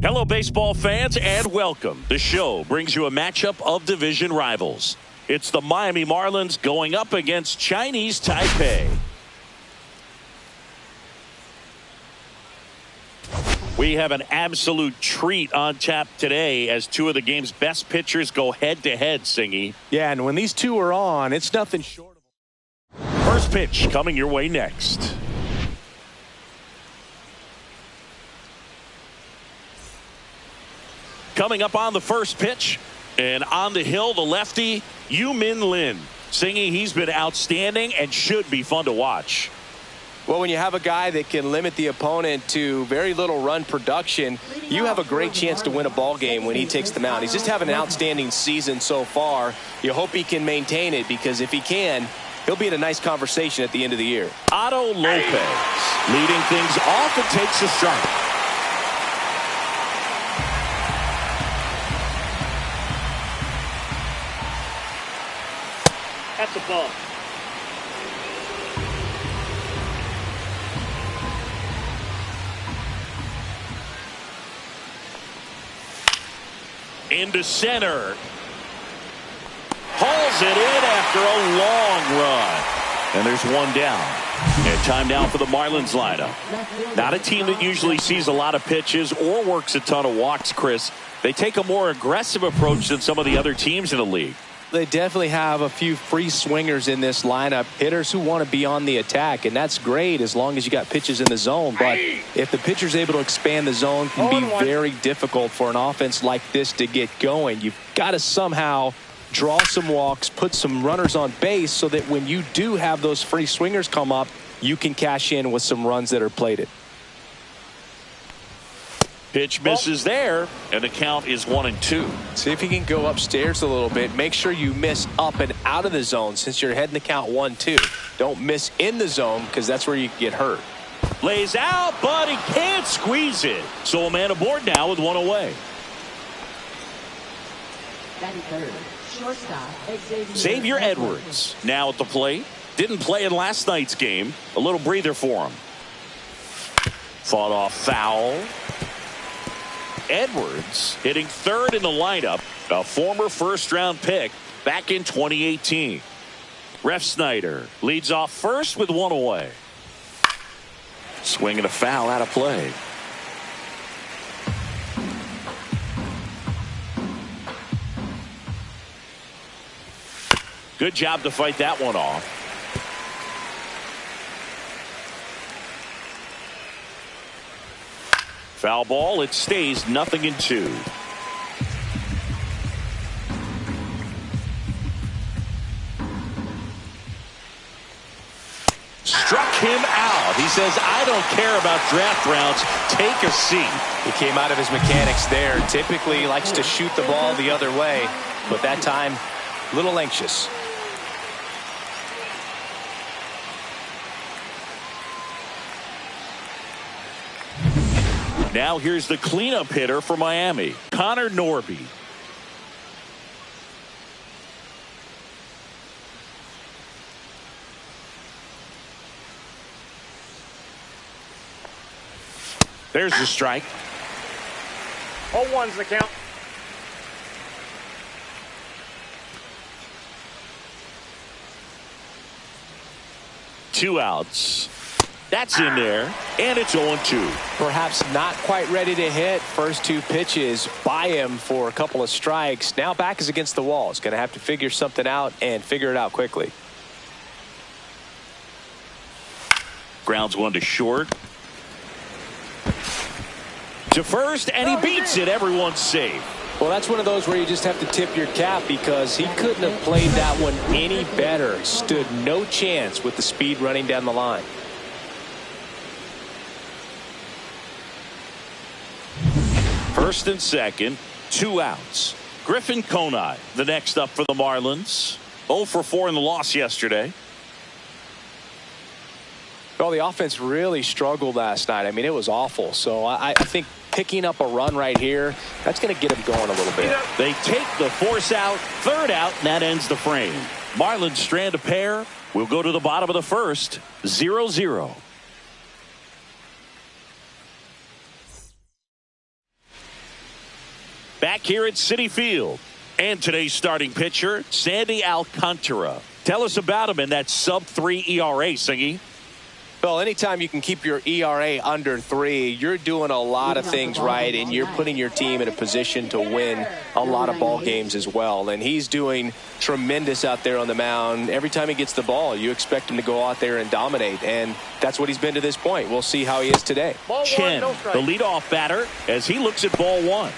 Hello, baseball fans, and welcome. The show brings you a matchup of division rivals. It's the Miami Marlins going up against Chinese Taipei. We have an absolute treat on tap today as two of the game's best pitchers go head-to-head, Singy. Yeah, and when these two are on, it's nothing short of... First pitch coming your way next. Coming up on the first pitch, and on the hill, the lefty, Yu-Min Lin. Singy, he's been outstanding and should be fun to watch. Well, when you have a guy that can limit the opponent to very little run production, you have a great chance to win a ball game when he takes the mound. He's just having an outstanding season so far. You hope he can maintain it, because if he can, he'll be in a nice conversation at the end of the year. Otto Lopez leading things off and takes a strike. That's a ball. Into center. Hauls it in after a long run. And there's one down. And time now for the Marlins lineup. Not a team that usually sees a lot of pitches or works a ton of walks, Chris. They take a more aggressive approach than some of the other teams in the league. They definitely have a few free swingers in this lineup, hitters who want to be on the attack, and that's great as long as you got pitches in the zone. But if the pitcher's able to expand the zone, it can be very difficult for an offense like this to get going. You've got to somehow draw some walks, put some runners on base so that when you do have those free swingers come up, you can cash in with some runs that are plated. Pitch misses there, and the count is 1-2. See if you can go upstairs a little bit. Make sure you miss up and out of the zone since you're heading the count 1-2. Don't miss in the zone, because that's where you get hurt. Lays out, but he can't squeeze it. So a man aboard now with one away. Xavier Edwards now at the plate. Didn't play in last night's game. A little breather for him. Fought off foul. Edwards hitting third in the lineup, a former first-round pick back in 2018. Ref Snyder leads off first with one away. Swinging a foul out of play. Good job to fight that one off. Foul ball. It stays 0-2. Struck him out. He says, I don't care about draft rounds. Take a seat. He came out of his mechanics there. Typically he likes to shoot the ball the other way, but that time a little anxious. Now here's the cleanup hitter for Miami, Connor Norby. There's the strike. 0-1's the count. Two outs. That's in there, and it's 0-2. Perhaps not quite ready to hit. First two pitches by him for a couple of strikes. Now back is against the wall. He's going to have to figure something out and figure it out quickly. Grounds one to short. To first, and he beats it. Everyone's safe. Well, that's one of those where you just have to tip your cap because he couldn't have played that one any better. Stood no chance with the speed running down the line. First and second, 2 outs. Griffin Conine, the next up for the Marlins. 0 for 4 in the loss yesterday. Well, the offense really struggled last night. I mean, it was awful. So I think picking up a run right here, that's going to get him going a little bit. They take the force out, third out, and that ends the frame. Marlins strand a pair. We'll go to the bottom of the first, 0-0. Back here at Citi Field. And today's starting pitcher, Sandy Alcantara. Tell us about him in that sub-3 ERA, Singy. Well, anytime you can keep your ERA under 3, you're doing a lot of things right, and you're putting your team in a position to win a lot of ball games as well. And he's doing tremendous out there on the mound. Every time he gets the ball, you expect him to go out there and dominate, and that's what he's been to this point. We'll see how he is today. Chen, the leadoff batter, as he looks at ball 1.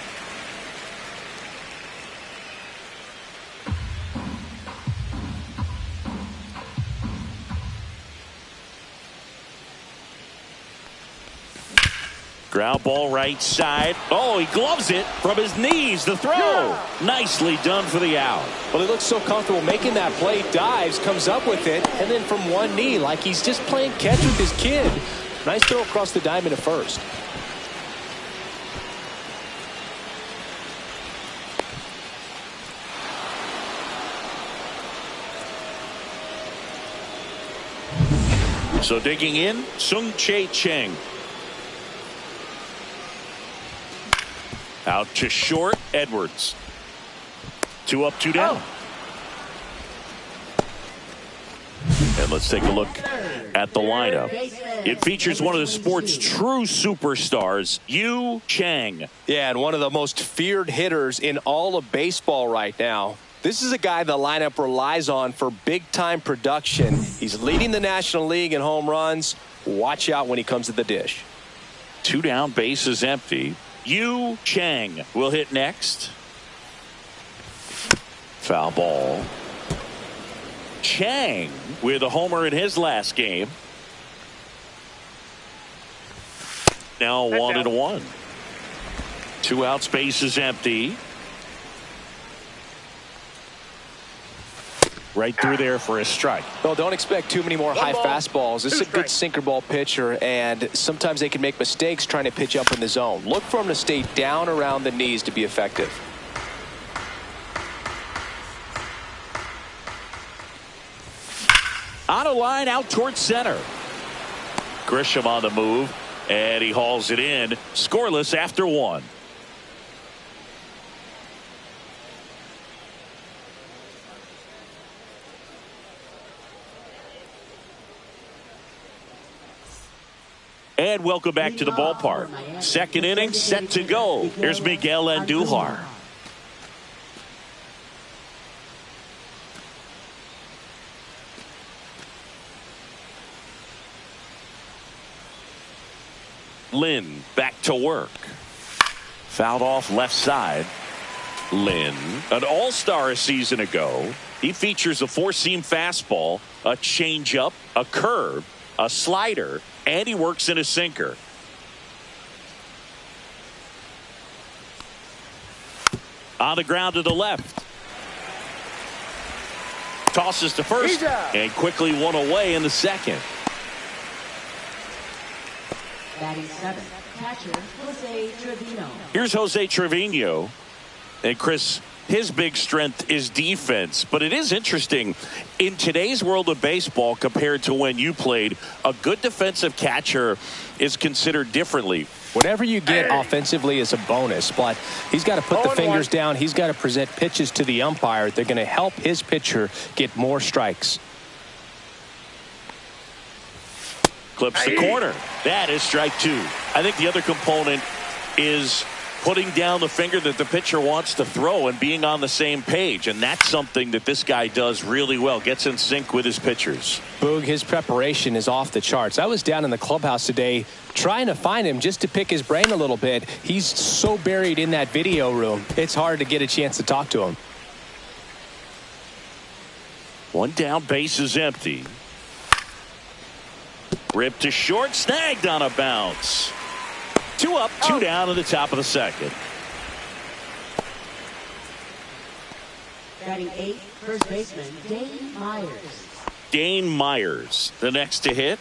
Ground ball right side. Oh, he gloves it from his knees. The throw. Nicely done for the out. Well, he looks so comfortable making that play. Dives, comes up with it, and then from one knee, like he's just playing catch with his kid. Nice throw across the diamond at first. So digging in, Sung-Chae Cheng. Out to short, Edwards. 2 up, 2 down. And let's take a look at the lineup. It features one of the sport's true superstars, Yu Chang. Yeah, and one of the most feared hitters in all of baseball right now. This is a guy the lineup relies on for big-time production. He's leading the National League in home runs. Watch out when he comes to the dish. 2 down, bases empty. Yu Chang will hit next. Foul ball. Chang with a homer in his last game. Now 1-1. 2 outs, bases empty. Right through there for a strike. Well, don't expect too many more high fastballs. This is a good sinker ball pitcher, and sometimes they can make mistakes trying to pitch up in the zone. Look for him to stay down around the knees to be effective. On a line out towards center. Grisham on the move, and he hauls it in. Scoreless after 1. And welcome back to the ballpark. Second inning set to go. Here's Miguel Andujar. Lynn back to work. Fouled off left side. Lynn, an all-star a season ago. He features a 4-seam fastball, a changeup, a curve, a slider, and he works in a sinker. On the ground to the left. Tosses to first and quickly one away in the second. Batting 7, catcher Jose Trevino. Here's Jose Trevino. And Chris, his big strength is defense, but it is interesting in today's world of baseball compared to when you played. A good defensive catcher is considered differently. Whatever you get offensively is a bonus, but he's got to put the fingers down. He's got to present pitches to the umpire. They're going to help his pitcher get more strikes. Clips the corner. That is strike 2. I think the other component is putting down the finger that the pitcher wants to throw and being on the same page. And that's something that this guy does really well. Gets in sync with his pitchers. Boog, his preparation is off the charts. I was down in the clubhouse today trying to find him just to pick his brain a little bit. He's so buried in that video room. It's hard to get a chance to talk to him. One down, base is empty. Ripped to short, snagged on a bounce. 2 up, 2 down to the top of the second. Batting 8th, first baseman Dane Myers. Dane Myers, the next to hit.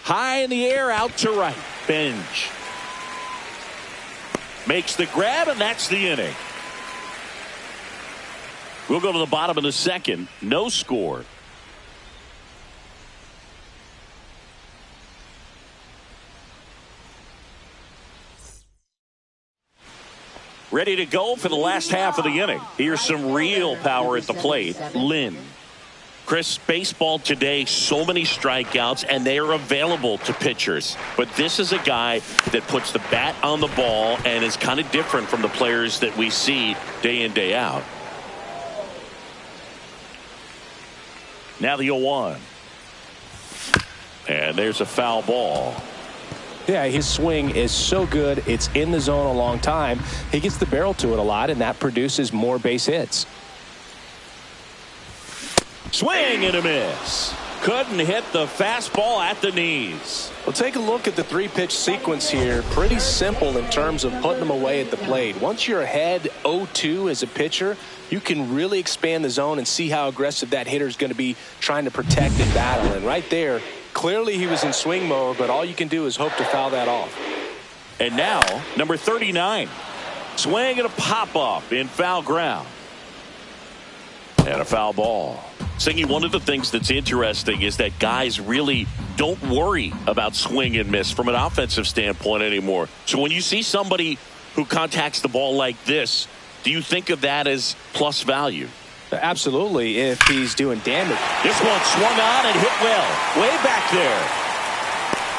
High in the air, out to right. Bench. Makes the grab, and that's the inning. We'll go to the bottom of the second. No score. Ready to go for the last half of the inning. Here's some real power at the plate. Lynn. Chris, baseball today, so many strikeouts, and they are available to pitchers. But this is a guy that puts the bat on the ball and is kind of different from the players that we see day in, day out. Now the 0-1. And there's a foul ball. Yeah, his swing is so good. It's in the zone a long time. He gets the barrel to it a lot, and that produces more base hits. Swing and a miss. Couldn't hit the fastball at the knees. Well, take a look at the 3-pitch sequence here. Pretty simple in terms of putting them away at the plate. Once you're ahead 0-2 as a pitcher, you can really expand the zone and see how aggressive that hitter is going to be trying to protect and battle. And right there, clearly he was in swing mode, but all you can do is hope to foul that off. And now, number 39. Swing and a pop-up in foul ground. And a foul ball. Singy, one of the things that's interesting is that guys really don't worry about swing and miss from an offensive standpoint anymore. So when you see somebody who contacts the ball like this, do you think of that as plus value? Absolutely, if he's doing damage. This one swung on and hit well. Way back there.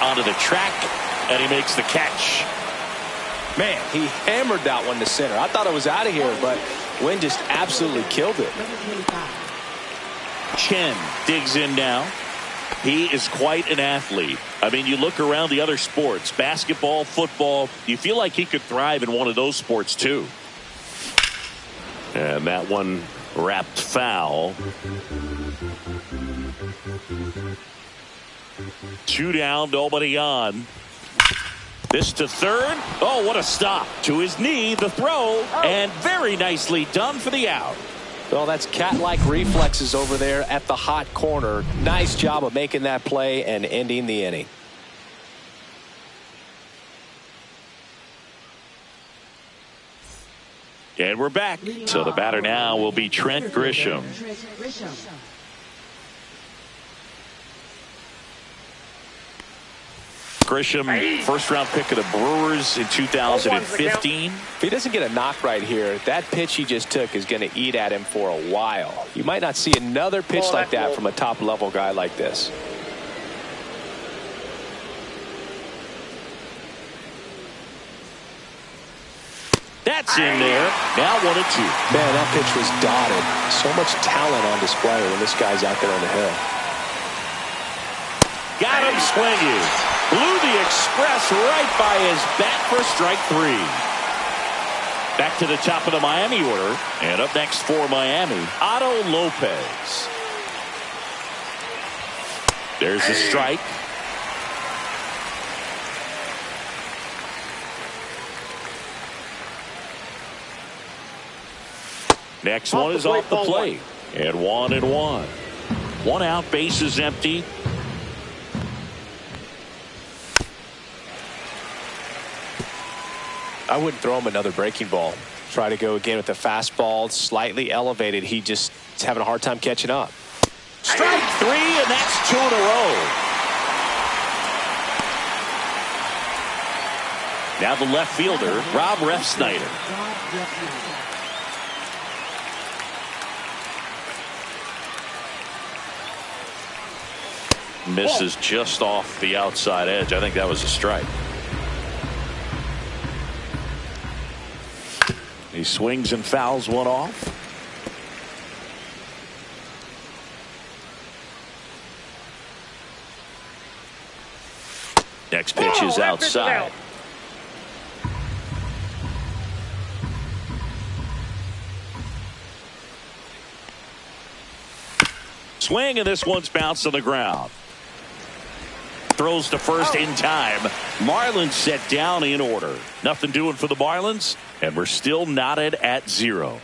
Onto the track, and he makes the catch. Man, he hammered that one to center. I thought it was out of here, but Wynn just absolutely killed it. Chen digs in now. He is quite an athlete. I mean, you look around the other sports, basketball, football, you feel like he could thrive in one of those sports too. And that one wrapped foul. 2 down, nobody on. This to third. Oh, what a stop. To his knee, the throw, and very nicely done for the out. Well, that's cat-like reflexes over there at the hot corner. Nice job of making that play and ending the inning. And we're back. So the batter now will be Trent Grisham. Grisham, first-round pick of the Brewers in 2015. If he doesn't get a knock right here, that pitch he just took is going to eat at him for a while. You might not see another pitch like that from a top-level guy like this. That's in there. Now 1-2. Man, that pitch was dotted. So much talent on display when this guy's out there on the hill. Got him swinging. Blew the express right by his bat for strike 3. Back to the top of the Miami order. And up next for Miami, Otto Lopez. There's the strike. Next one is off the plate. And 1-1. 1 out, base is empty. I wouldn't throw him another breaking ball. Try to go again with the fastball, slightly elevated. He just is having a hard time catching up. Strike 3, and that's 2 in a row. Now the left fielder, Rob Refsnyder. Misses just off the outside edge. I think that was a strike. He swings and fouls one off. Next pitch is outside. Swing, and this one's bounced on the ground. Throws to first in time. Marlins set down in order. Nothing doing for the Marlins, and we're still knotted at 0.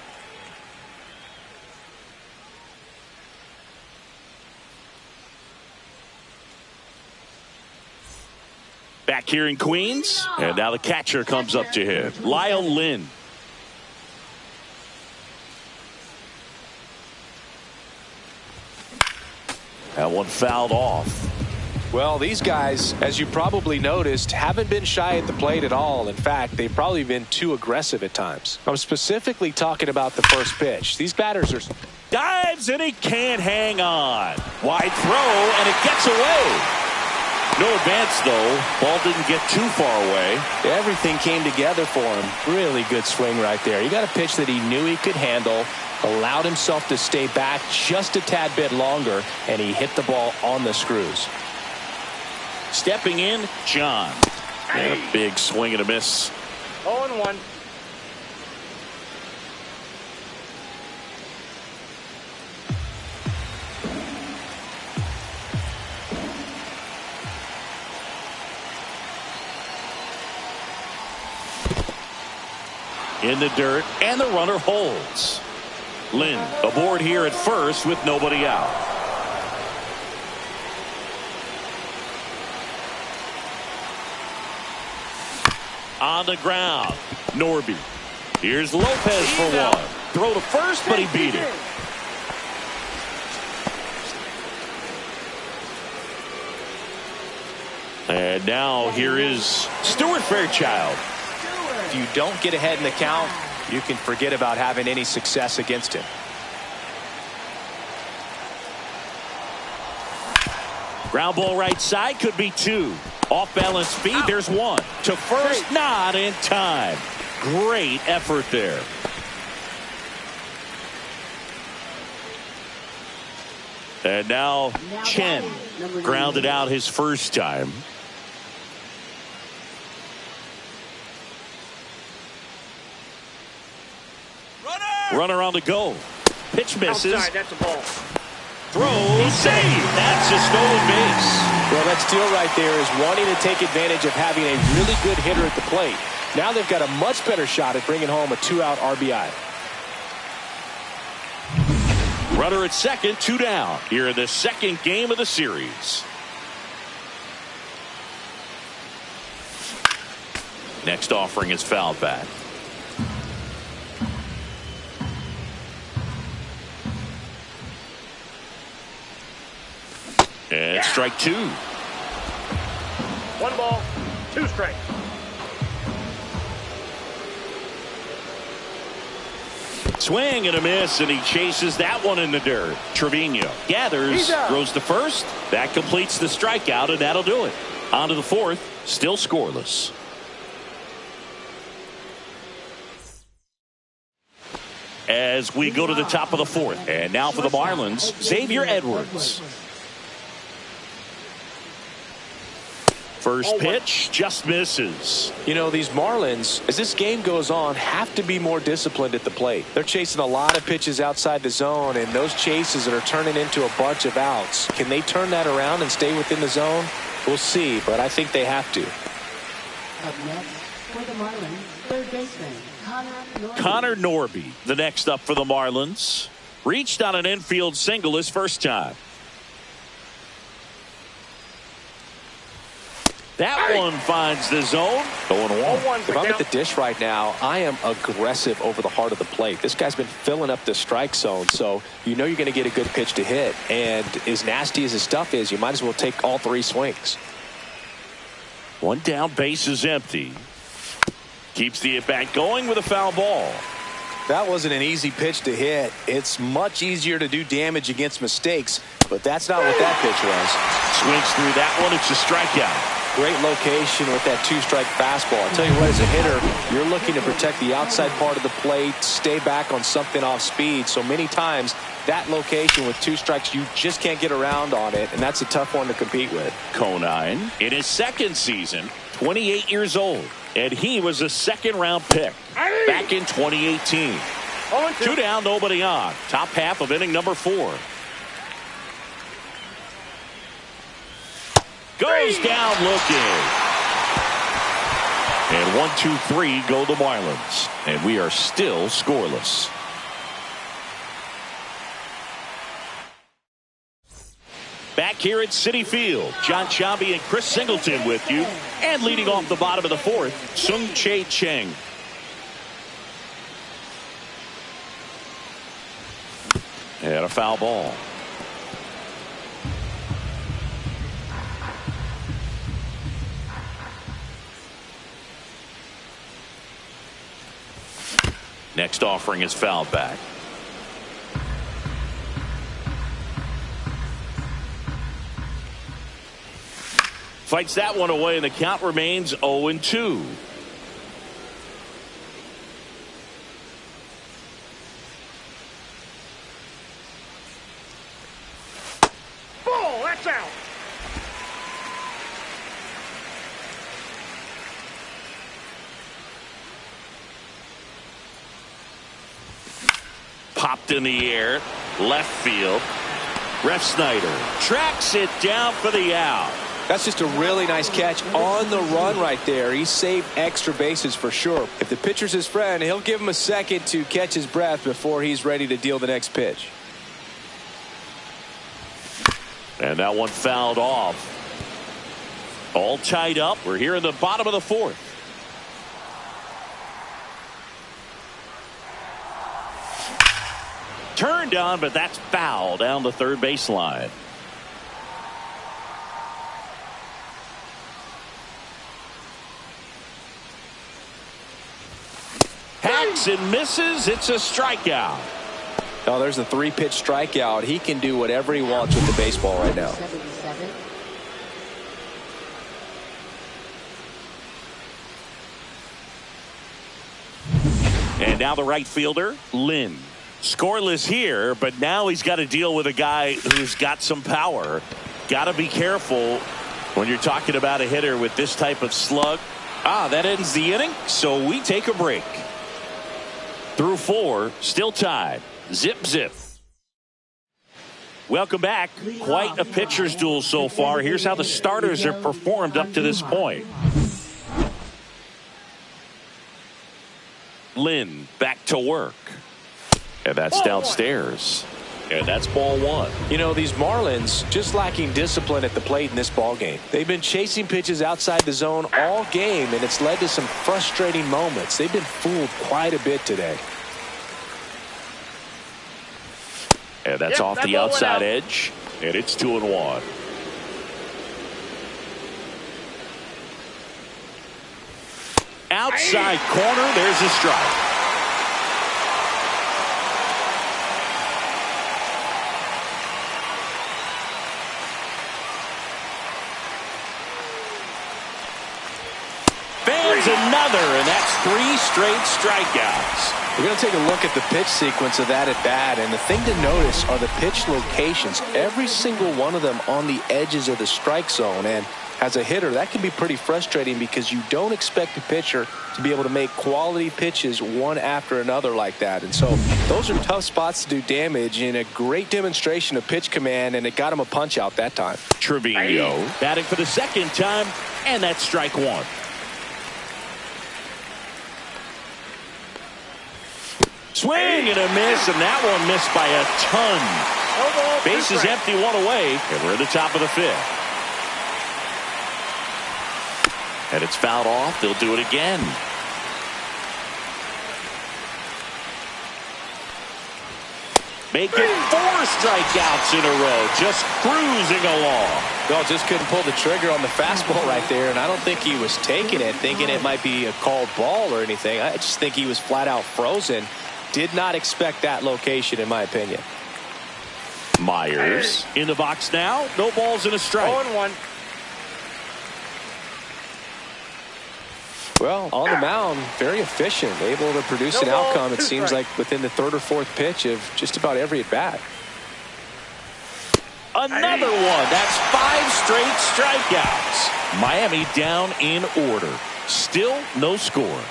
Back here in Queens, and now the catcher comes up to him, Lyle Lynn. That one fouled off. Well, these guys, as you probably noticed, haven't been shy at the plate at all. In fact, they've probably been too aggressive at times. I'm specifically talking about the first pitch. These batters are... Dives, and he can't hang on. Wide throw, and it gets away. No advance, though. Ball didn't get too far away. Everything came together for him. Really good swing right there. You got a pitch that he knew he could handle, allowed himself to stay back just a tad bit longer, and he hit the ball on the screws. Stepping in, John. And a big swing and a miss. 0-1. In the dirt, and the runner holds. Lynn aboard here at first with nobody out. On the ground, Norby. Here's Lopez for one. Throw to first, but he beat it. And now here is Stuart Fairchild. If you don't get ahead in the count, you can forget about having any success against him. Ground ball right side, could be 2. Off balance feed, there's 1. To first, not in time. Great effort there. And now Chen grounded out his first time. Runner on the go. Pitch misses. Outside, that's a ball. Throw, save. That's a stolen base. Well, that steal right there is wanting to take advantage of having a really good hitter at the plate. Now they've got a much better shot at bringing home a 2-out RBI. Runner at second, 2 down. Here in the second game of the series. Next offering is fouled back. And strike 2. 1 ball, 2 strikes. Swing and a miss, and he chases that one in the dirt. Trevino gathers, throws to first. That completes the strikeout, and that'll do it. On to the 4th, still scoreless. As we go to the top of the 4th, and now for the Marlins, Xavier Edwards. First pitch just misses. You know, these Marlins, as this game goes on, have to be more disciplined at the plate. They're chasing a lot of pitches outside the zone, and those chases that are turning into a bunch of outs. Can they turn that around and stay within the zone? We'll see, but I think they have to. Up next for the Marlins, third baseman Connor Norby, the next up for the Marlins. Reached on an infield single his first time. That one finds the zone. 0-1. If I'm at the dish right now, I am aggressive over the heart of the plate. This guy's been filling up the strike zone, so you know you're going to get a good pitch to hit. And as nasty as his stuff is, you might as well take all 3 swings. 1 down, base is empty. Keeps the at-bat going with a foul ball. That wasn't an easy pitch to hit. It's much easier to do damage against mistakes, but that's not what that pitch was. Swings through that one. It's a strikeout. Great location with that two-strike fastball. I'll tell you what, as a hitter, you're looking to protect the outside part of the plate, stay back on something off speed. So many times, that location with two strikes, you just can't get around on it, and that's a tough one to compete with. Conine, in his second season, 28 years old, and he was a second-round pick back in 2018. 2 down, nobody on. Top half of inning number 4. Goes down looking. And 1, 2, 3 go the Marlins. And we are still scoreless. Back here at Citi Field, John Chambi and Chris Singleton with you. And leading off the bottom of the 4th, Sung-Chae Cheng. And a foul ball. Next offering is fouled back. Fights that one away, and the count remains 0-2. Ball, that's out. Popped in the air, left field. Ref Snyder tracks it down for the out. That's just a really nice catch on the run right there. He saved extra bases for sure. If the pitcher's his friend, he'll give him a second to catch his breath before he's ready to deal the next pitch. And that one fouled off. All tied up. We're here in the bottom of the 4th. Turned on, but that's foul down the third baseline. Hacks and misses. It's a strikeout. Oh, there's a 3-pitch strikeout. He can do whatever he wants with the baseball right now. 77. And now the right fielder, Lynn. Scoreless here, but now he's got to deal with a guy who's got some power. Got to be careful when you're talking about a hitter with this type of slug. That ends the inning, so we take a break. Through 4, still tied. Zip, zip. Welcome back. Quite a pitcher's duel so far. Here's how the starters have performed up to this point. Lynn back to work. And that's downstairs. And that's ball 1. You know, these Marlins just lacking discipline at the plate in this ball game. They've been chasing pitches outside the zone all game, and it's led to some frustrating moments. They've been fooled quite a bit today. And that's off the outside edge. And it's 2-1. Outside corner, there's a strike. Fans another, and that's 3 straight strikeouts. We're going to take a look at the pitch sequence of that at bat, and the thing to notice are the pitch locations. Every single one of them on the edges of the strike zone, and as a hitter, that can be pretty frustrating because you don't expect a pitcher to be able to make quality pitches one after another like that. And so those are tough spots to do damage, and a great demonstration of pitch command, and it got him a punch out that time. Trevino batting for the second time, and that's strike 1. Swing and a miss, and that one missed by a ton. Base is empty, 1 away, and we're at the top of the 5th. And it's fouled off. They'll do it again. Make it 4 strikeouts in a row, just cruising along. No, just couldn't pull the trigger on the fastball right there, and I don't think he was taking it, thinking it might be a called ball or anything. I just think he was flat out frozen. Did not expect that location, in my opinion. Myers in the box now. No balls and a strike. 0-1. Well, on the mound, very efficient, able to produce an outcome, it seems like, within the third or fourth pitch of just about every at-bat. Another one. That's 5 straight strikeouts. Miami down in order. Still no score.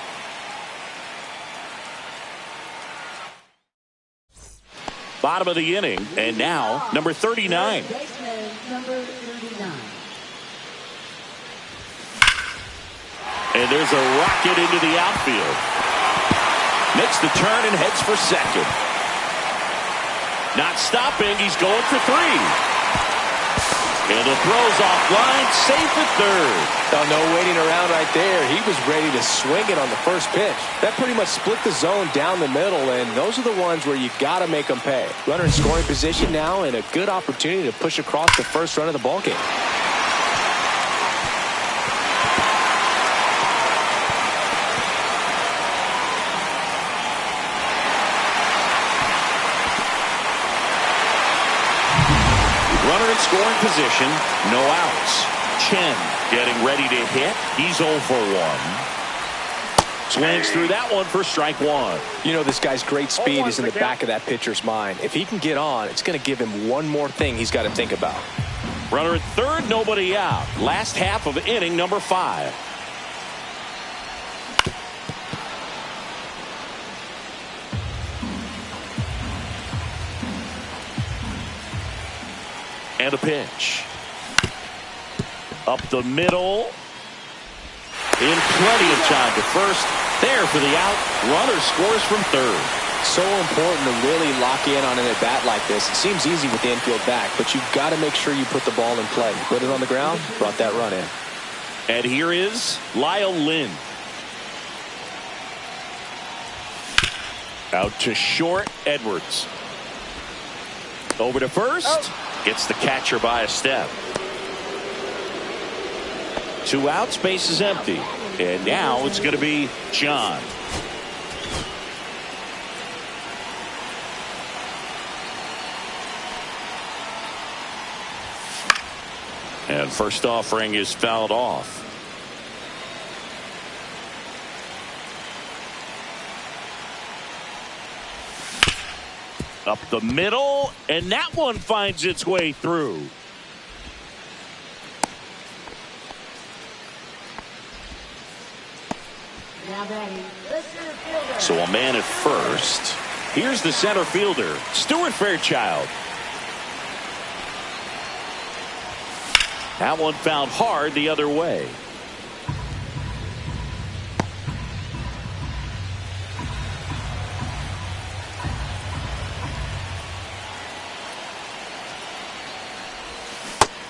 Bottom of the inning, and now number 39. Number 39. And there's a rocket into the outfield. Makes the turn and heads for second. Not stopping. He's going for 3. And the throw's offline. Safe at third. Oh, no waiting around right there. He was ready to swing it on the first pitch. That pretty much split the zone down the middle, and those are the ones where you got to make them pay. Runner in scoring position now, and a good opportunity to push across the first run of the ballgame. Runner in scoring position, no outs. Chen getting ready to hit. He's 0 for 1. Swings through that one for strike 1. You know, this guy's great speed is in the back of that pitcher's mind. If he can get on, it's going to give him one more thing he's got to think about. Runner at third, nobody out. Last half of inning number 5. And a pitch. Up the middle. In plenty of time to first. There for the out. Runner scores from third. So important to really lock in on an at-bat like this. It seems easy with the infield back, but you've got to make sure you put the ball in play. Put it on the ground, brought that run in. And here is Lyle Lynn. Out to short, Edwards. Over to first. Gets the catcher by a step. 2 outs, base is empty. And now it's going to be John. And first offering is fouled off. Up the middle, and that one finds its way through. So a man at first. Here's the center fielder, Stuart Fairchild. That one found hard the other way.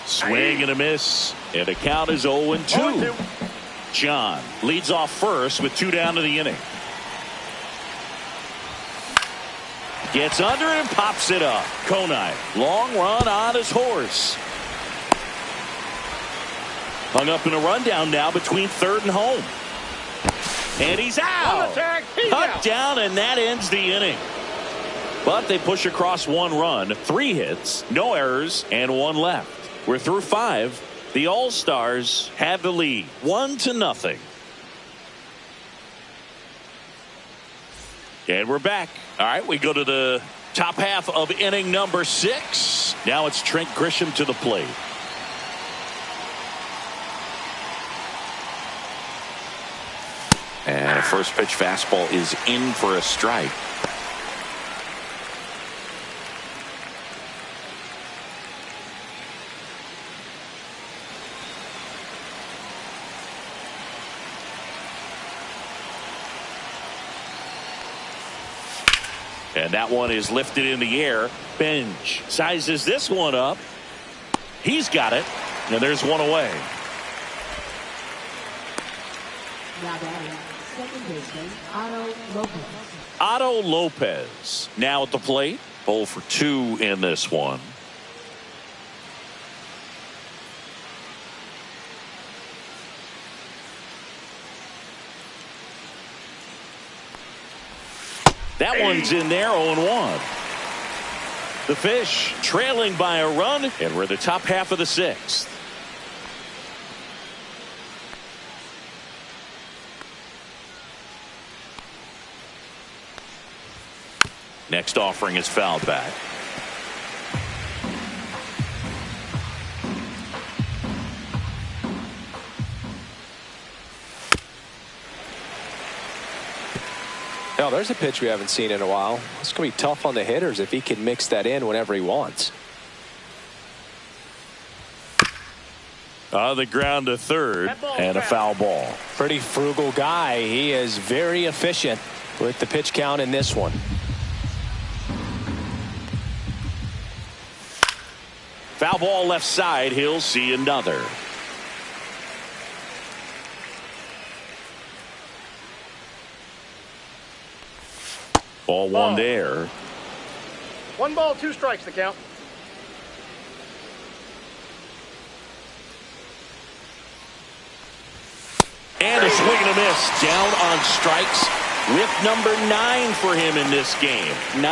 Swing and a miss, and the count is 0-2. John leads off first with 2 down to the inning. Gets under it and pops it up. Konai, long run on his horse. Hung up in a rundown now between third and home. And he's out. Cut down, and that ends the inning. But they push across 1 run, 3 hits, no errors, and 1 left. We're through 5. The All-Stars have the lead, 1-0. And we're back. All right, we go to the top half of inning number 6. Now it's Trent Grisham to the plate. And a first pitch fastball is in for a strike. And that one is lifted in the air. Benj sizes this one up. He's got it. And there's one away. Now batting, second baseman, Otto Lopez. Otto Lopez now at the plate. 0 for 2 in this one. That one's in there, 0-1. The Fish trailing by a run, and we're in the top half of the sixth. Next offering is fouled back. Now, there's a pitch we haven't seen in a while. It's going to be tough on the hitters if he can mix that in whenever he wants. On the ground to third, and a foul ball. Pretty frugal guy. He is very efficient with the pitch count in this one. Foul ball left side. He'll see another. Ball one there. 1 ball, 2 strikes the count. And a swing and a miss. Down on strikes with number 9 for him in this game. 9.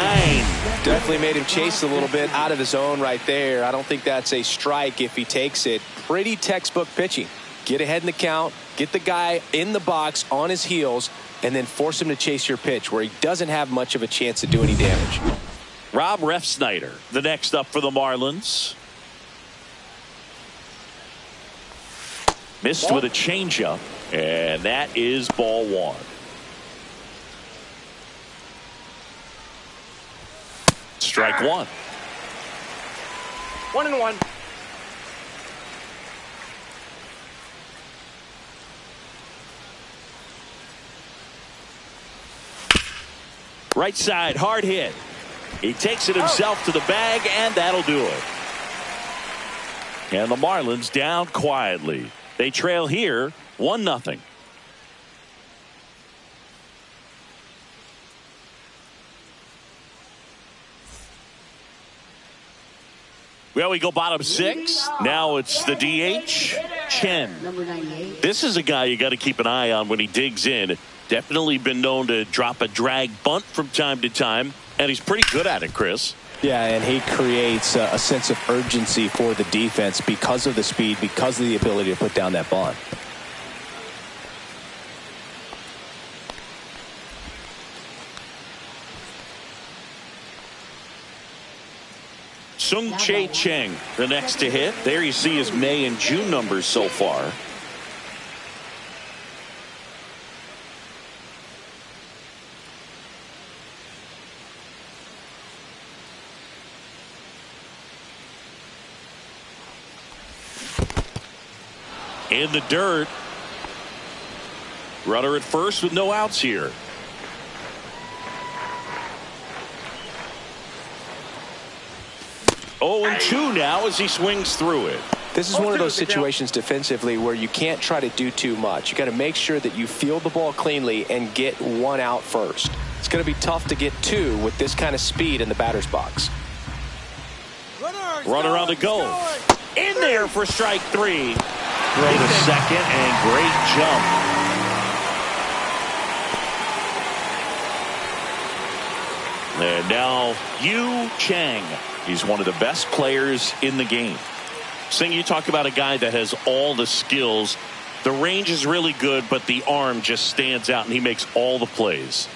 Definitely made him chase a little bit out of his zone right there. I don't think that's a strike if he takes it. Pretty textbook pitching. Get ahead in the count, get the guy in the box on his heels, and then force him to chase your pitch where he doesn't have much of a chance to do any damage. Rob Refsnyder, the next up for the Marlins. Missed with a changeup, and that is ball 1. Strike 1. 1-1. Right side, hard hit. He takes it himself to the bag, and that'll do it. And the Marlins down quietly. They trail here 1-0. Well, we go bottom 6. Now it's the DH, Chen. Number 98. This is a guy you got to keep an eye on when he digs in. Definitely been known to drop a drag bunt from time to time, and he's pretty good at it, Chris. Yeah, and he creates a sense of urgency for the defense because of the speed, because of the ability to put down that bunt. Sung Chae Cheng, the next to hit. There you see his May and June numbers so far. In the dirt. Runner at first with no outs here. Oh, and 2 now as he swings through it. This is one of those situations defensively where you can't try to do too much. You got to make sure that you field the ball cleanly and get 1 out first. It's going to be tough to get 2 with this kind of speed in the batter's box. Runner on the go. In there for strike 3. Throw to second, and great jump. And now Yu Chang. He's one of the best players in the game. Sing, you talk about a guy that has all the skills. The range is really good, but the arm just stands out, and he makes all the plays.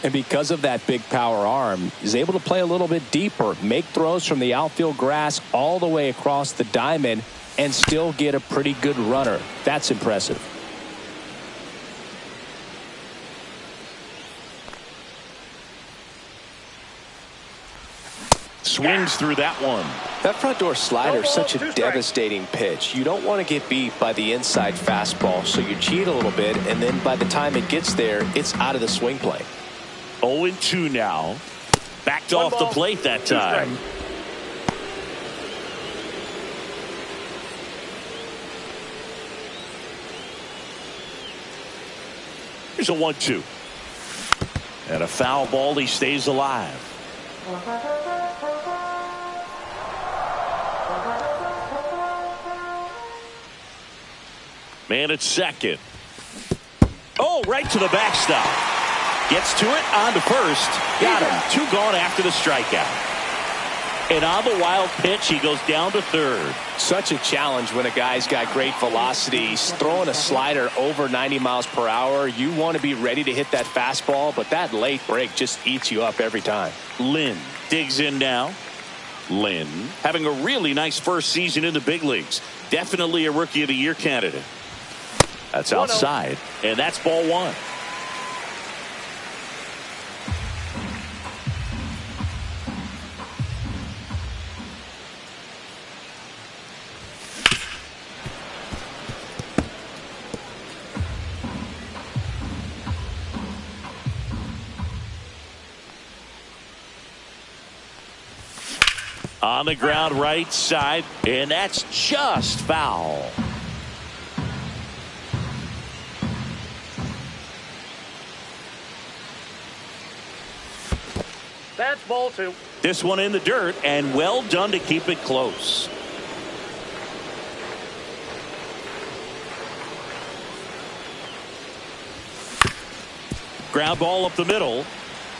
And because of that big power arm, he's able to play a little bit deeper, make throws from the outfield grass all the way across the diamond, and still get a pretty good runner. That's impressive. Swings through that one. That front door slider is such a devastating pitch. You don't want to get beat by the inside fastball, so you cheat a little bit, and then by the time it gets there, it's out of the swing plane. 0-2 now. Backed off the plate that time. Here's a 1-2. And a foul ball. He stays alive. Man at second. Oh, right to the backstop. Gets to it, on to first. Got him. 2 gone after the strikeout. And on the wild pitch, he goes down to third. Such a challenge when a guy's got great velocity. He's throwing a slider over 90 miles per hour. You want to be ready to hit that fastball, but that late break just eats you up every time. Lynn digs in now. Lynn having a really nice first season in the big leagues. Definitely a Rookie of the Year candidate. That's outside, and that's ball 1. On the ground right side, and that's just foul. That's ball 2. This one in the dirt, and well done to keep it close. Ground ball up the middle.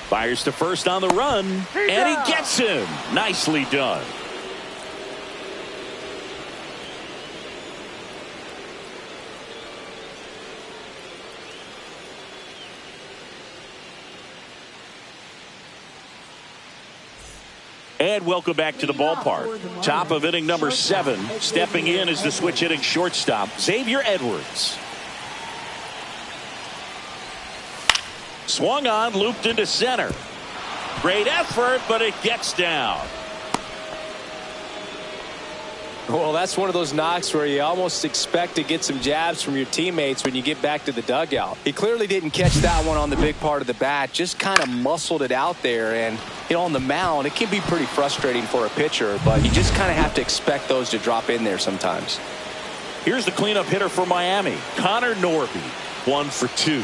Fires to first on the run, and he gets him. Nicely done. And welcome back to the ballpark. Top of inning number 7. Stepping in is the switch hitting shortstop, Xavier Edwards. Swung on, looped into center. Great effort, but it gets down. Well, that's one of those knocks where you almost expect to get some jabs from your teammates when you get back to the dugout. He clearly didn't catch that one on the big part of the bat, just kind of muscled it out there. And, you know, on the mound, it can be pretty frustrating for a pitcher, but you just kind of have to expect those to drop in there sometimes. Here's the cleanup hitter for Miami, Connor Norby, 1 for 2.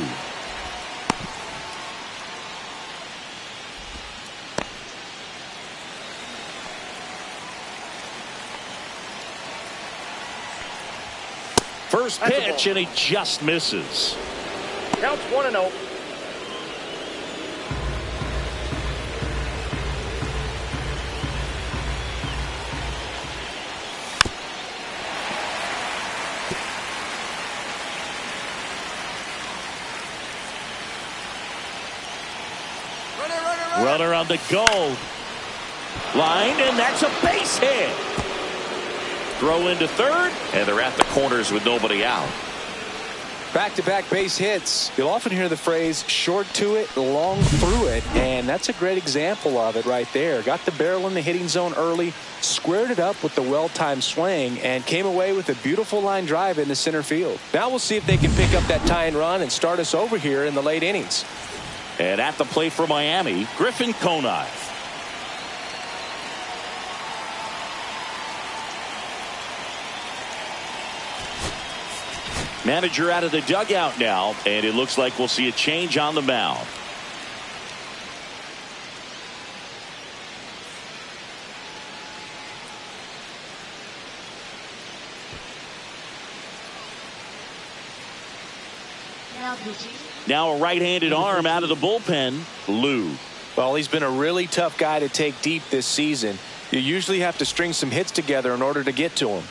First pitch, and he just misses. Counts 1-0. Runner on the goal line, and that's a base hit. Throw into third, and they're at the corners with nobody out. Back-to-back base hits. You'll often hear the phrase short to it, long through it, and that's a great example of it right there. Got the barrel in the hitting zone early, squared it up with the well-timed swing, and came away with a beautiful line drive into center field. Now we'll see if they can pick up that tying run and start us over here in the late innings. And at the plate for Miami, Griffin Conine. Manager out of the dugout now, and it looks like we'll see a change on the mound. Now a right-handed arm out of the bullpen, Lou. Well, he's been a really tough guy to take deep this season. You usually have to string some hits together in order to get to him.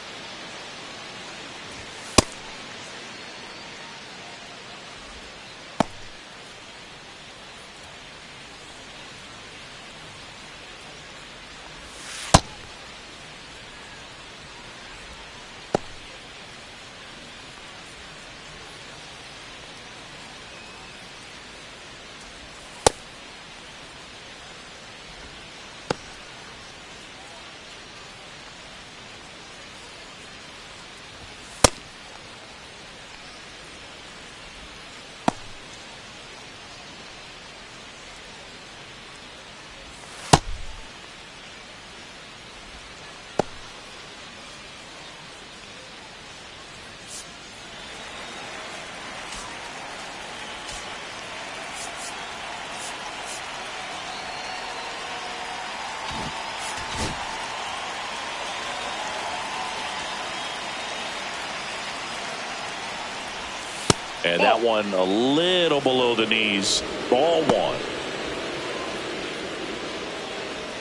And that one a little below the knees. Ball one.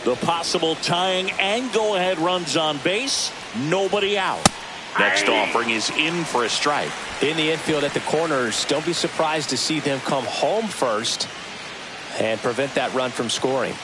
The possible tying and go-ahead runs on base. Nobody out. Next offering is in for a strike. In the infield at the corners, don't be surprised to see them come home first and prevent that run from scoring.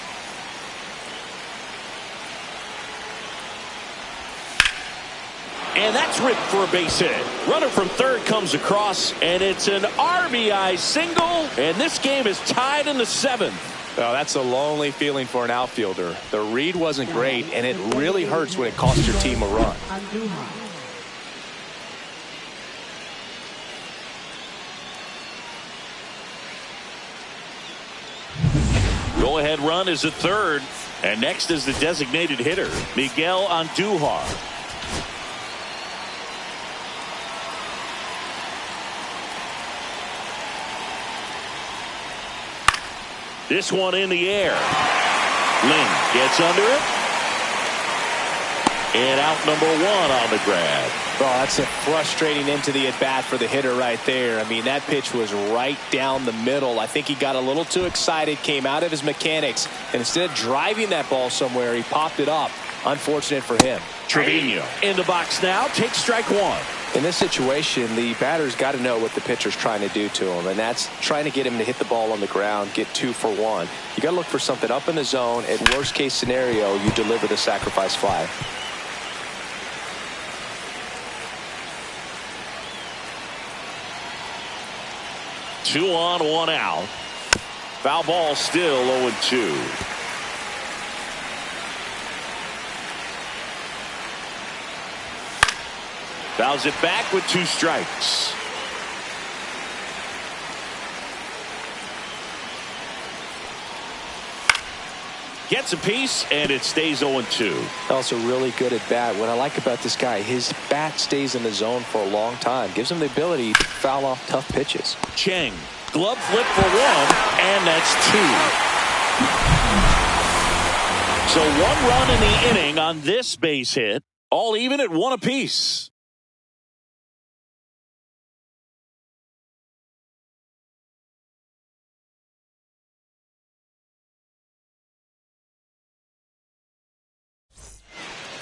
And that's ripped for a base hit. Runner from third comes across, and it's an RBI single, and this game is tied in the 7th. Oh, that's a lonely feeling for an outfielder. The read wasn't great, and it really hurts when it costs your team a run. Go-ahead run is at third, and next is the designated hitter, Miguel Andujar. This one in the air. Lynn gets under it. And out number one on the grab. Oh, that's a frustrating into the at-bat for the hitter right there. I mean, that pitch was right down the middle. I think he got a little too excited, came out of his mechanics, and instead of driving that ball somewhere, he popped it up. Unfortunate for him. Trevino in the box now, takes strike one. In this situation, the batter's got to know what the pitcher's trying to do to him, and that's trying to get him to hit the ball on the ground, get 2 for 1. You got to look for something up in the zone. At worst case scenario, you deliver the sacrifice fly. Two on, one out. Foul ball still 0-2. Fouls it back with 2 strikes. Gets a piece, and it stays 0-2. Also really good at bat. What I like about this guy, his bat stays in the zone for a long time. Gives him the ability to foul off tough pitches. Cheng, glove flip for 1, and that's 2. So 1 run in the inning on this base hit. All even at 1 apiece.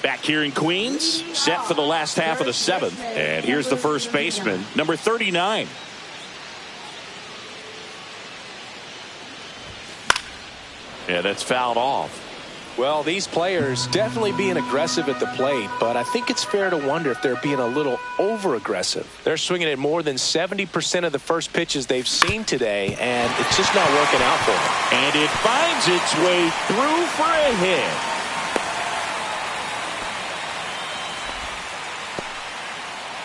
Back here in Queens, set for the last half of the 7th. And here's the first baseman, number 39. Yeah, that's fouled off. Well, these players definitely being aggressive at the plate, but I think it's fair to wonder if they're being a little over-aggressive. They're swinging at more than 70% of the first pitches they've seen today, and it's just not working out for them. And it finds its way through for a hit.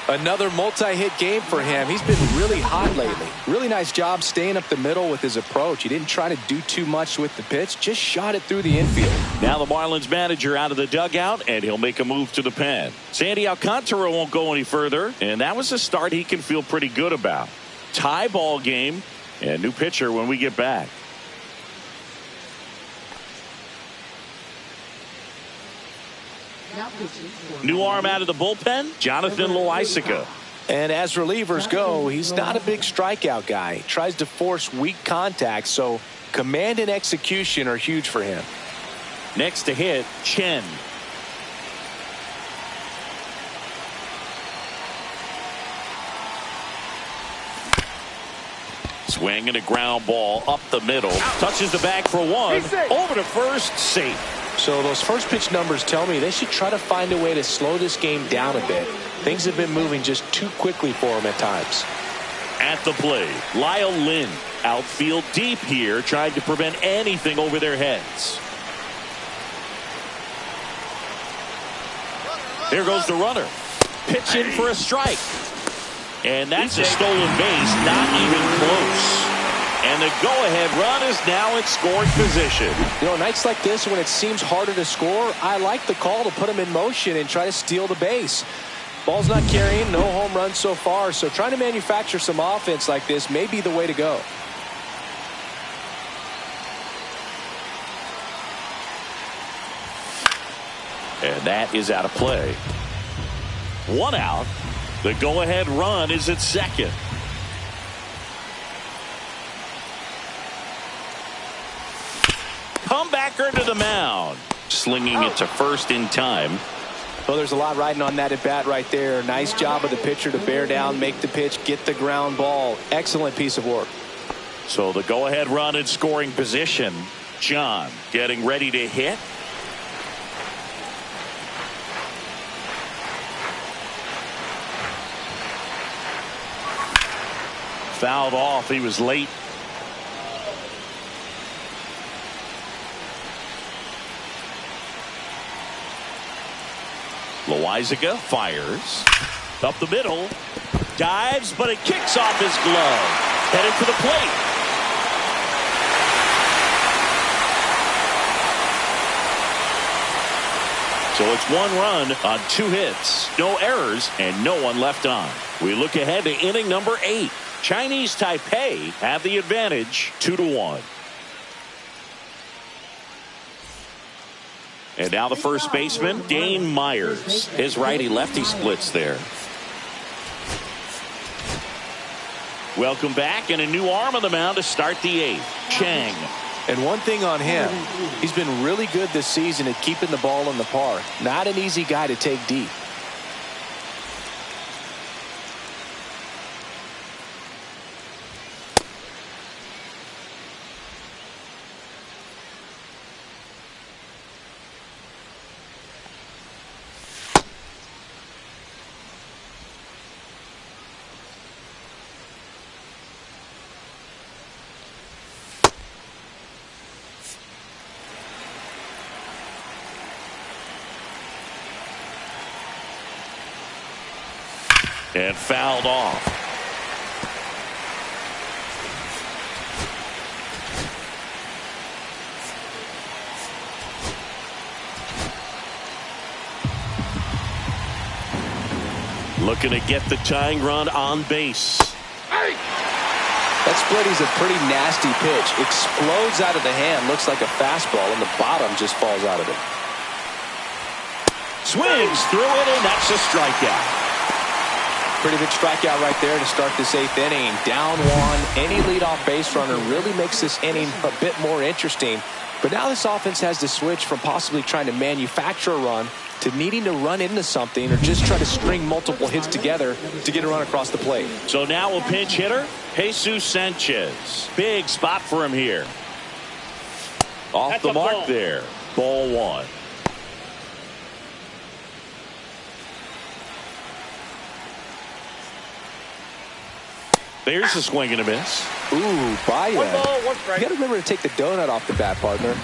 Another multi-hit game for him. He's been really hot lately. Really nice job staying up the middle with his approach. He didn't try to do too much with the pitch, just shot it through the infield. Now the Marlins manager out of the dugout, and he'll make a move to the pen. Sandy Alcantara won't go any further, and that was a start he can feel pretty good about. Tie ball game, and new pitcher when we get back. New arm out of the bullpen, Jonathan Loaisiga. And as relievers go, he's not a big strikeout guy. He tries to force weak contact, so command and execution are huge for him. Next to hit, Chen. Swing and a ground ball up the middle. Touches the bag for 1. Over to first, safe. So those first pitch numbers tell me they should try to find a way to slow this game down a bit. Things have been moving just too quickly for him at times. At the plate, Lyle Lynn. Outfield deep here, trying to prevent anything over their heads. Here goes the runner. Pitch in for a strike. And that's a stolen base, not even close. And the go-ahead run is now in scoring position. You know, nights like this when it seems harder to score, I like the call to put him in motion and try to steal the base. Ball's not carrying, no home runs so far, so trying to manufacture some offense like this may be the way to go. And that is out of play. 1 out. The go-ahead run is at second. comebacker to the mound. Slinging it to first in time. Well, there's a lot riding on that at bat right there. Nice job of the pitcher to bear down, make the pitch, get the ground ball. Excellent piece of work. So the go-ahead run in scoring position. John getting ready to hit. Fouled off. He was late. Loizaga fires up the middle, dives, but it kicks off his glove. Headed for the plate. So it's 1 run on 2 hits, no errors, and no one left on. We look ahead to inning number 8. Chinese Taipei have the advantage 2-1. And now the first baseman, Dane Myers. His righty-lefty splits there. Welcome back, and a new arm on the mound to start the 8th. Chang. And one thing on him, he's been really good this season at keeping the ball in the park. Not an easy guy to take deep. And fouled off. Looking to get the tying run on base. That split is a pretty nasty pitch. Explodes out of the hand. Looks like a fastball, and the bottom just falls out of it. Swings through it, and that's a strikeout. Pretty big strikeout right there to start this 8th inning. Down 1. Any leadoff base runner really makes this inning a bit more interesting. But now this offense has to switch from possibly trying to manufacture a run to needing to run into something or just try to string multiple hits together to get a run across the plate. So now a pinch hitter, Jesus Sanchez. Big spot for him here. Off the mark there. Ball 1. There's a swing and a miss. Ooh, Baez. 1 ball, 1 strike. You got to remember to take the donut off the bat, partner.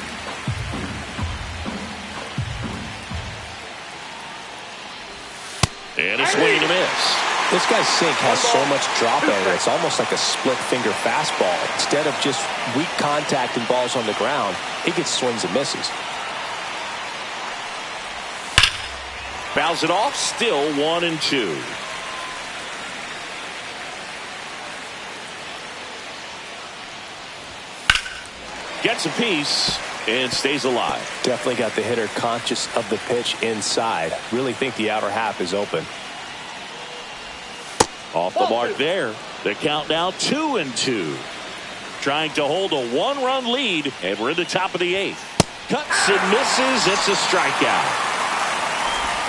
And a swing and a miss. This guy's sink has so much drop angle. It's almost like a split finger fastball. Instead of just weak contact and balls on the ground, he gets swings and misses. Fouls it off. Still 1-2. Gets a piece and stays alive. Definitely got the hitter conscious of the pitch inside. Really think the outer half is open. Off the mark there. The count now 2-2. Trying to hold a 1-run lead, and we're in the top of the 8th. Cuts and misses. It's a strikeout.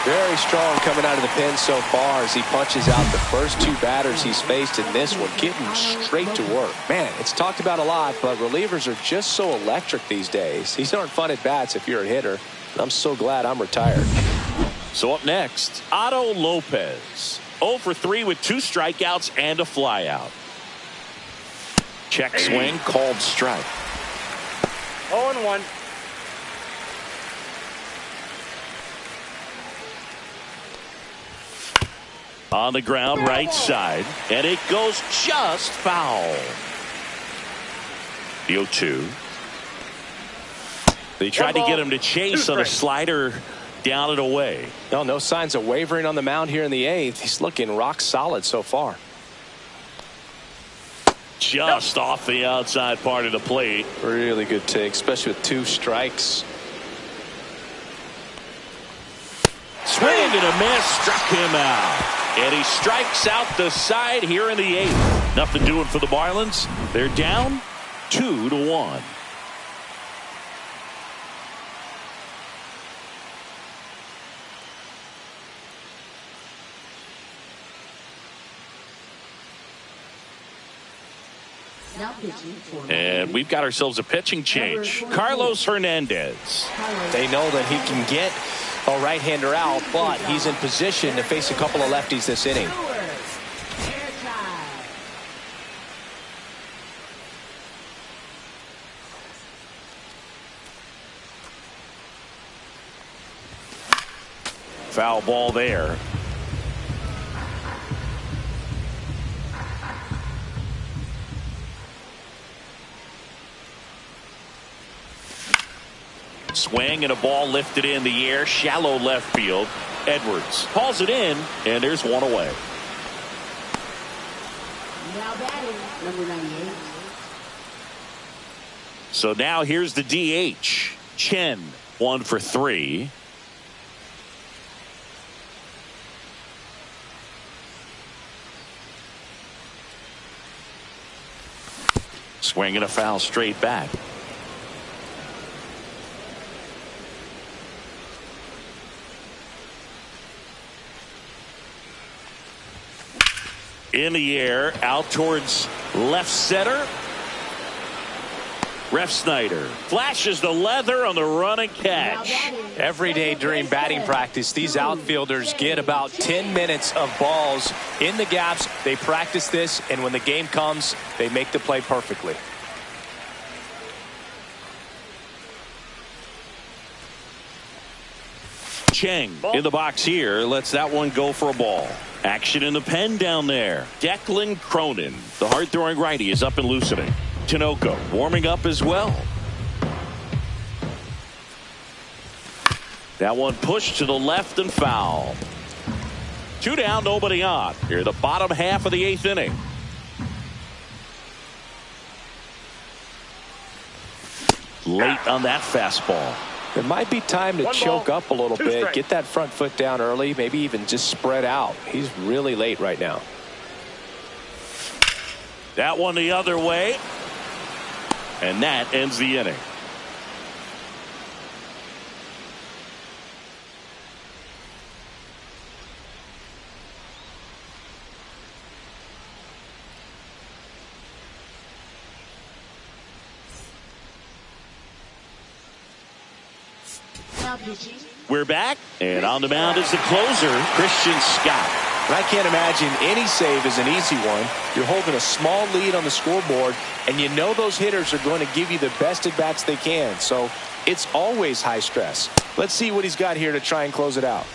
Very strong coming out of the pen so far as he punches out the first 2 batters he's faced in this one, getting straight to work. Man, it's talked about a lot, but relievers are just so electric these days. These aren't fun at bats if you're a hitter. I'm so glad I'm retired. So up next, Otto Lopez. 0 for 3 with 2 strikeouts and a flyout. Check swing, called strike. 0-1. On the ground, right side, and it goes just foul. The 0-2. They tried to get him to chase on a slider down and away. No signs of wavering on the mound here in the 8th. He's looking rock solid so far. Just off the outside part of the plate. Really good take, especially with 2 strikes. Swing and a miss, struck him out. And he strikes out the side here in the 8th. Nothing doing for the Marlins. They're down 2-1. Now pitching for And we've got ourselves a pitching change. Carlos Hernandez. They know that he can get a right-hander out, but he's in position to face a couple of lefties this inning. Foul ball there. Swing and a ball lifted in the air, shallow left field. Edwards calls it in, and there's one away. Now batting, number 98. So now here's the DH. Chen, 1 for 3. Swing and a foul straight back. In the air, out towards left center. Refsnyder flashes the leather on the run and catch. Every day during batting practice, these outfielders get about 10 minutes of balls in the gaps. They practice this, and when the game comes, they make the play perfectly. Cheng in the box here lets that one go for a ball. Action in the pen down there. Declan Cronin, the hard-throwing righty, is up and loosening. Tinoco warming up as well. That one pushed to the left and foul. 2 down, nobody on. Here, the bottom half of the 8th inning. Late on that fastball. It might be time to choke up a little bit, get that front foot down early, maybe even just spread out. He's really late right now. That one the other way. And that ends the inning. We're back, and on the mound is the closer, Christian Scott. And I can't imagine any save is an easy one. You're holding a small lead on the scoreboard, and you know those hitters are going to give you the best at-bats they can. So it's always high stress. Let's see what he's got here to try and close it out.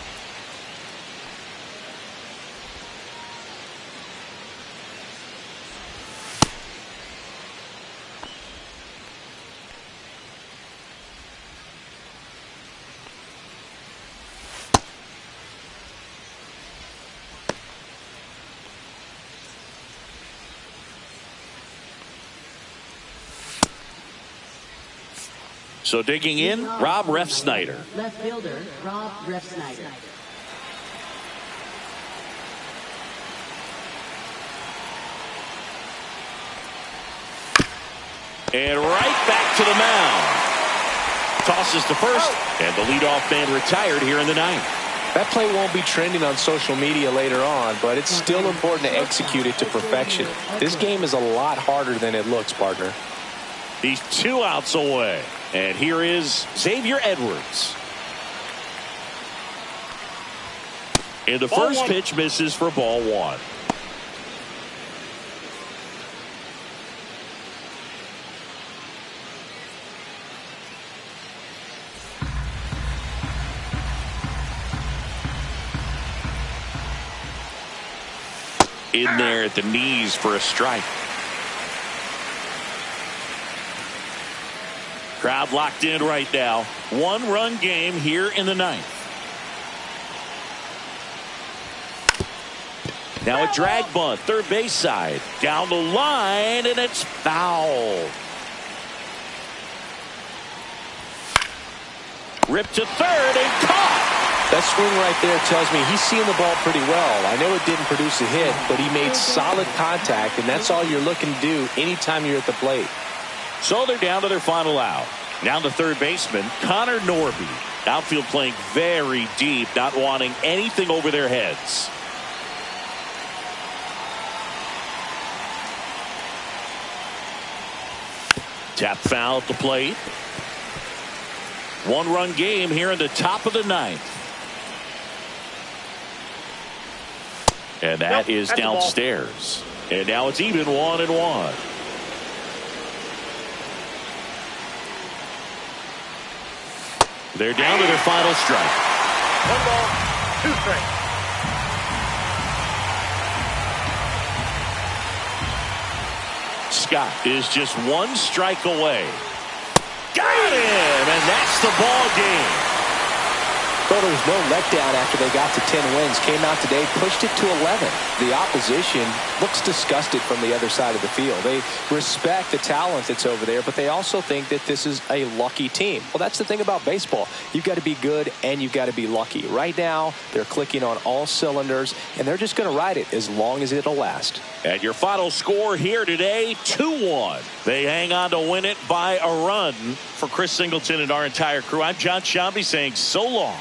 So digging in, Rob Refsnyder. Left fielder, Rob Refsnyder. And right back to the mound. Tosses to first, and the leadoff man retired here in the 9th. That play won't be trending on social media later on, but it's still important to execute it to perfection. This game is a lot harder than it looks, partner. He's 2 outs away. And here is Xavier Edwards. And the first pitch misses for ball 1. In there at the knees for a strike. Crowd locked in right now. 1-run game here in the 9th. Now a drag bunt, third base side. Down the line, and it's foul. Ripped to third and caught. That swing right there tells me he's seeing the ball pretty well. I know it didn't produce a hit, but he made solid contact, and that's all you're looking to do anytime you're at the plate. So they're down to their final out. Now the third baseman, Connor Norby. Outfield playing very deep, not wanting anything over their heads. Tap foul at the plate. 1-run game here in the top of the ninth. And that is downstairs. And now it's even 1-1. They're down to their final strike. 1 ball, 2 strikes. Scott is just 1 strike away. Got him, and that's the ball game. Well, there was no letdown after they got to 10 wins. Came out today, pushed it to 11. The opposition looks disgusted from the other side of the field. They respect the talent that's over there, but they also think that this is a lucky team. Well, that's the thing about baseball. You've got to be good and you've got to be lucky. Right now, they're clicking on all cylinders, and they're just going to ride it as long as it'll last. And your final score here today, 2-1. They hang on to win it by a run. For Chris Singleton and our entire crew, I'm John Shambi saying so long.